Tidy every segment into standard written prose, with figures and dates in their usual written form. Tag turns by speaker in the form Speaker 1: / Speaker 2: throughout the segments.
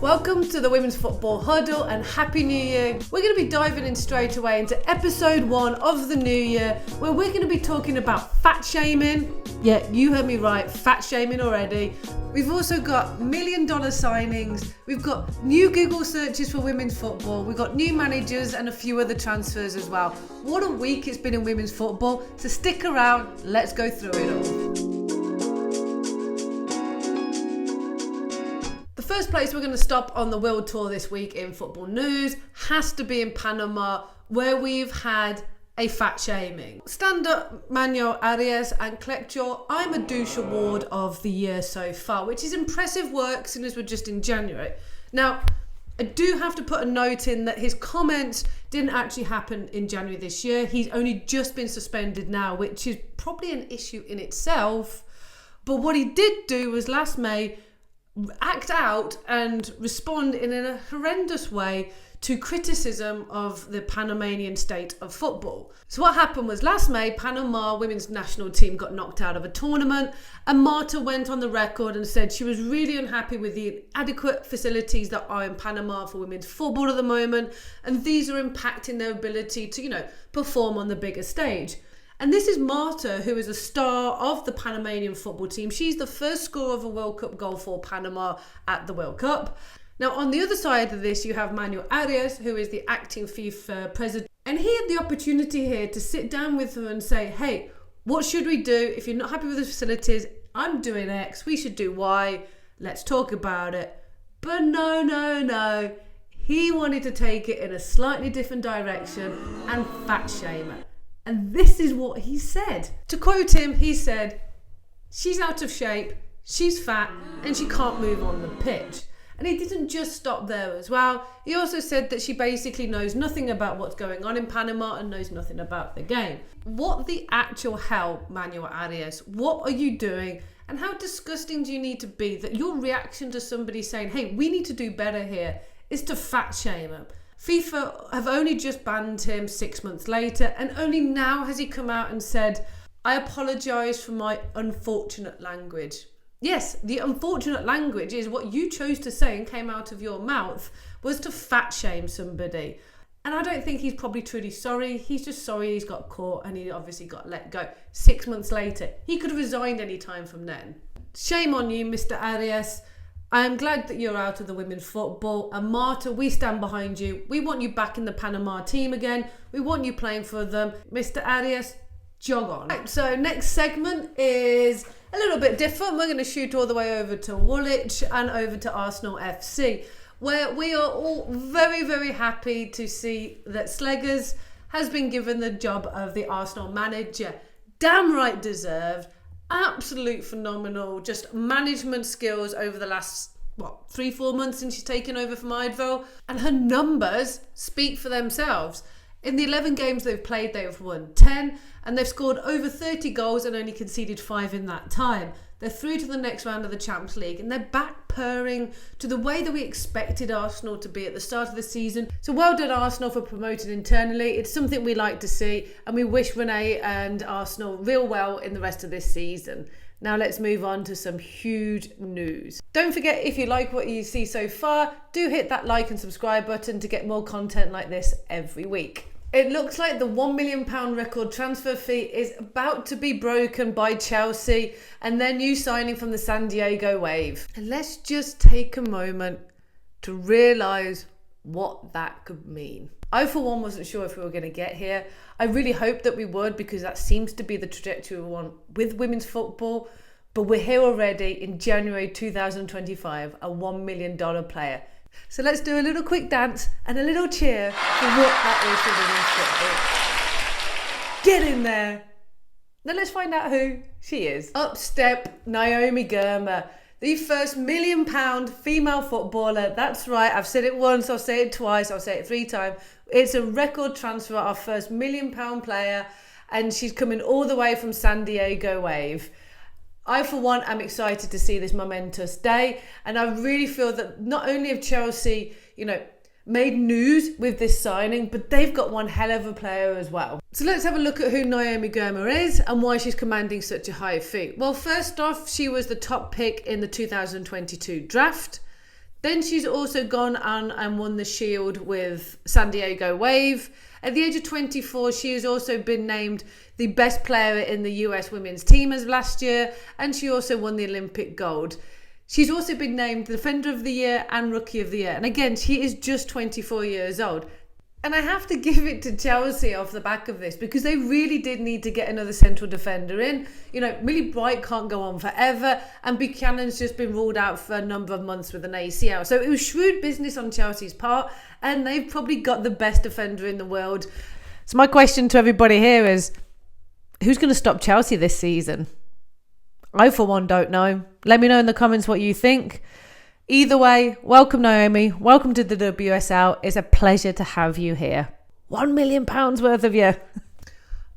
Speaker 1: Welcome to the Women's Football Huddle and Happy New Year. We're going to be diving in straight away into episode 1 of the new year, where we're going to be talking about fat shaming. Yeah, you heard me right, fat shaming already. We've also got $1 million signings. We've got new Google searches for women's football. We've got new managers and a few other transfers as well. What a week it's been in women's football. So stick around, let's go through it all. The first place we're going to stop on the world tour this week in football news has to be in Panama, where we've had a fat shaming. Stand up Manuel Arias and collect your I'm a douche award of the year so far, which is impressive work since we're just in January. Now, I do have to put a note in that his comments didn't actually happen in January this year. He's only just been suspended now, which is probably an issue in itself. But what he did do was last May act out and respond in a horrendous way to criticism of the Panamanian state of football. So what happened was last May, Panama women's national team got knocked out of a tournament, and Marta went on the record and said she was really unhappy with the inadequate facilities that are in Panama for women's football at the moment, and these are impacting their ability to, perform on the bigger stage. And this is Marta, who is a star of the Panamanian football team. She's the first scorer of a World Cup goal for Panama at the World Cup. Now, on the other side of this, you have Manuel Arias, who is the acting FIFA president. And he had the opportunity here to sit down with her and say, hey, what should we do? If you're not happy with the facilities, I'm doing X, we should do Y. Let's talk about it. But no. He wanted to take it in a slightly different direction and fat shame her. And this is what he said. To quote him, he said, she's out of shape, she's fat, and she can't move on the pitch. And he didn't just stop there as well. He also said that she basically knows nothing about what's going on in Panama and knows nothing about the game. What the actual hell, Manuel Arias? What are you doing? And how disgusting do you need to be that your reaction to somebody saying, hey, we need to do better here, is to fat shame him? FIFA have only just banned him 6 months later, and only now has he come out and said, I apologise for my unfortunate language. Yes, the unfortunate language is what you chose to say and came out of your mouth was to fat shame somebody. And I don't think he's probably truly sorry. He's just sorry he's got caught and he obviously got let go 6 months later. He could have resigned any time from then. Shame on you, Mr. Arias. I'm glad that you're out of the women's football. And Marta, we stand behind you. We want you back in the Panama team again. We want you playing for them. Mr. Arias, jog on. Right, so next segment is a little bit different. We're going to shoot all the way over to Woolwich and over to Arsenal FC, where we are all very, very happy to see that Sleggers has been given the job of the Arsenal manager. Damn right deserved. Absolute phenomenal, just management skills over the last 3-4 months since she's taken over from Eidevall, and her numbers speak for themselves. In the 11 games they've played, they've won 10 and they've scored over 30 goals and only conceded 5 in that time. They're through to the next round of the Champions League and they're back purring to the way that we expected Arsenal to be at the start of the season. So well done Arsenal for promoting internally. It's something we like to see, and we wish Renee and Arsenal real well in the rest of this season. Now let's move on to some huge news. Don't forget, if you like what you see so far, do hit that like and subscribe button to get more content like this every week. It looks like the £1 million record transfer fee is about to be broken by Chelsea and their new signing from the San Diego Wave. And let's just take a moment to realise what that could mean. I, for one, wasn't sure if we were going to get here. I really hoped that we would, because that seems to be the trajectory we want with women's football. But we're here already in January 2025, a $1 million player. So let's do a little quick dance and a little cheer for what that is for women's football. Get in there. Now let's find out who she is. Up step Naomi Girma, the first £1 million female footballer. That's right, I've said it once, I'll say it twice, I'll say it 3 times. It's a record transfer, our first £1 million player, and she's coming all the way from San Diego Wave. I, for one, am excited to see this momentous day, and I really feel that not only have Chelsea, made news with this signing, but they've got one hell of a player as well. So let's have a look at who Naomi Girma is and why she's commanding such a high fee. Well, first off, she was the top pick in the 2022 draft. Then she's also gone on and won the Shield with San Diego Wave. At the age of 24, she has also been named the best player in the US women's team as last year, and she also won the Olympic gold. She's also been named Defender of the Year and Rookie of the Year. And again, she is just 24 years old. And I have to give it to Chelsea off the back of this, because they really did need to get another central defender in. You know, Millie Bright can't go on forever, and Buchanan's just been ruled out for a number of months with an ACL. So it was shrewd business on Chelsea's part, and they've probably got the best defender in the world. So my question to everybody here is, who's going to stop Chelsea this season? I, for one, don't know. Let me know in the comments what you think. Either way, welcome Naomi, welcome to the WSL. It's a pleasure to have you here. £1 million worth of you.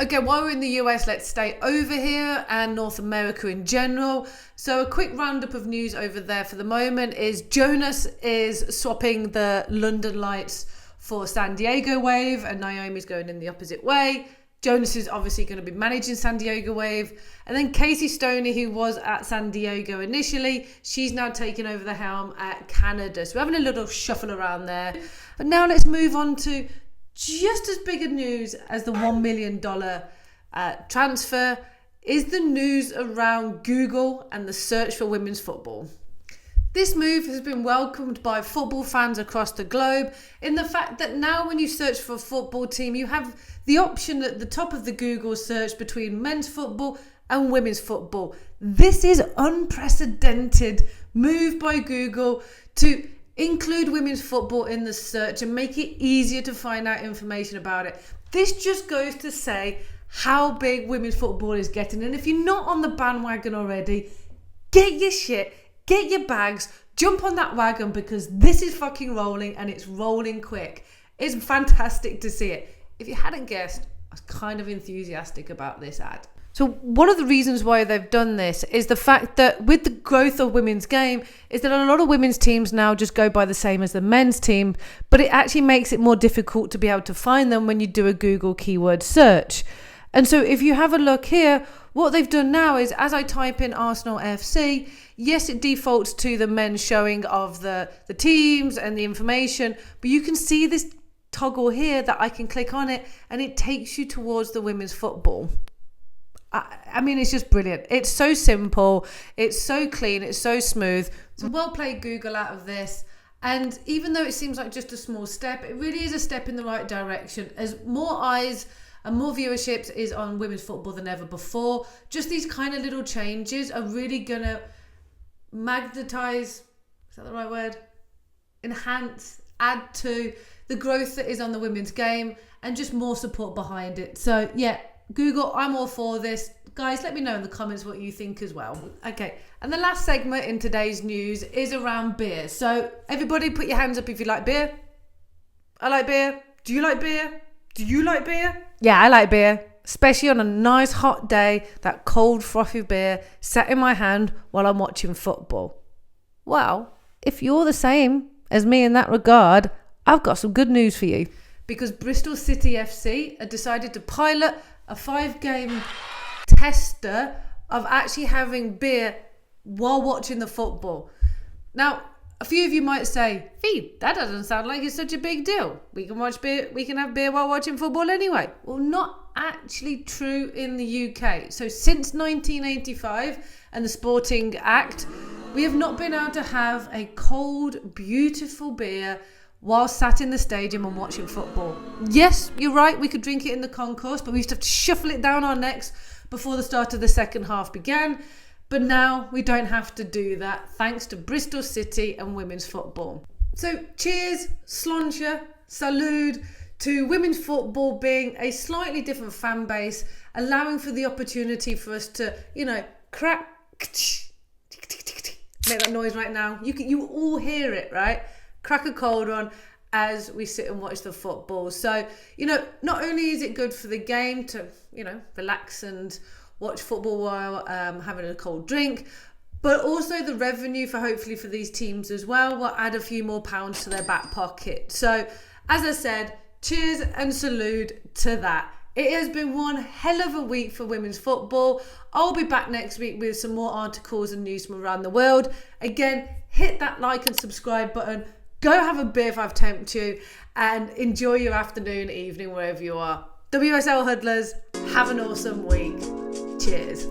Speaker 1: Okay, while we're in the US, let's stay over here and North America in general. So a quick roundup of news over there for the moment is Jonas is swapping the London Lights for San Diego Wave, and Naomi's going in the opposite way. Jonas is obviously going to be managing San Diego Wave. And then Casey Stoney, who was at San Diego initially, she's now taking over the helm at Canada. So we're having a little shuffle around there. But now let's move on to just as big a news as the $1 million transfer is the news around Google and the search for women's football. This move has been welcomed by football fans across the globe in the fact that now when you search for a football team, you have the option at the top of the Google search between men's football and women's football. This is unprecedented move by Google to include women's football in the search and make it easier to find out information about it. This just goes to say how big women's football is getting. And if you're not on the bandwagon already, get your shit. Get your bags, jump on that wagon, because this is fucking rolling, and it's rolling quick. It's fantastic to see it. If you hadn't guessed, I was kind of enthusiastic about this ad. So one of the reasons why they've done this is the fact that with the growth of women's game is that a lot of women's teams now just go by the same as the men's team, but it actually makes it more difficult to be able to find them when you do a Google keyword search. And so if you have a look here, what they've done now is, as I type in Arsenal FC, yes, it defaults to the men's showing of the teams and the information, but you can see this toggle here that I can click on it and it takes you towards the women's football. I mean, it's just brilliant. It's so simple. It's so clean. It's so smooth. So well played, Google, out of this. And even though it seems like just a small step, it really is a step in the right direction, as more eyes and more viewership is on women's football than ever before. Just these kind of little changes are really going to magnetize, is that the right word? Enhance, add to the growth that is on the women's game, and just more support behind it. So yeah, Google, I'm all for this. Guys, let me know in the comments what you think as well. Okay, and the last segment in today's news is around beer. So everybody put your hands up if you like beer. I like beer. Do you like beer? Do you like beer? Yeah, I like beer. Especially on a nice hot day, that cold frothy beer sat in my hand while I'm watching football. Well, if you're the same as me in that regard, I've got some good news for you. Because Bristol City FC have decided to pilot a 5-game tester of actually having beer while watching the football. Now, a few of you might say, Fee, that doesn't sound like it's such a big deal. We can watch beer, we can have beer while watching football anyway. Well, not actually true in the UK. So since 1985 and the Sporting Act, we have not been able to have a cold, beautiful beer while sat in the stadium and watching football. Yes, you're right, we could drink it in the concourse, but we used to have to shuffle it down our necks before the start of the second half began. But now we don't have to do that, thanks to Bristol City and women's football. So cheers, sláinte, salud to women's football being a slightly different fan base, allowing for the opportunity for us to, crack, make that noise right now. You all hear it, right? Crack a cold one as we sit and watch the football. So, not only is it good for the game to, relax and watch football while having a cold drink, but also the revenue hopefully for these teams as well will add a few more pounds to their back pocket. So, as I said, cheers and salute to that. It has been one hell of a week for women's football. I'll be back next week with some more articles and news from around the world. Again, hit that like and subscribe button. Go have a beer if I've tempted you, and enjoy your afternoon, evening, wherever you are. WSL Huddlers, have an awesome week. Cheers.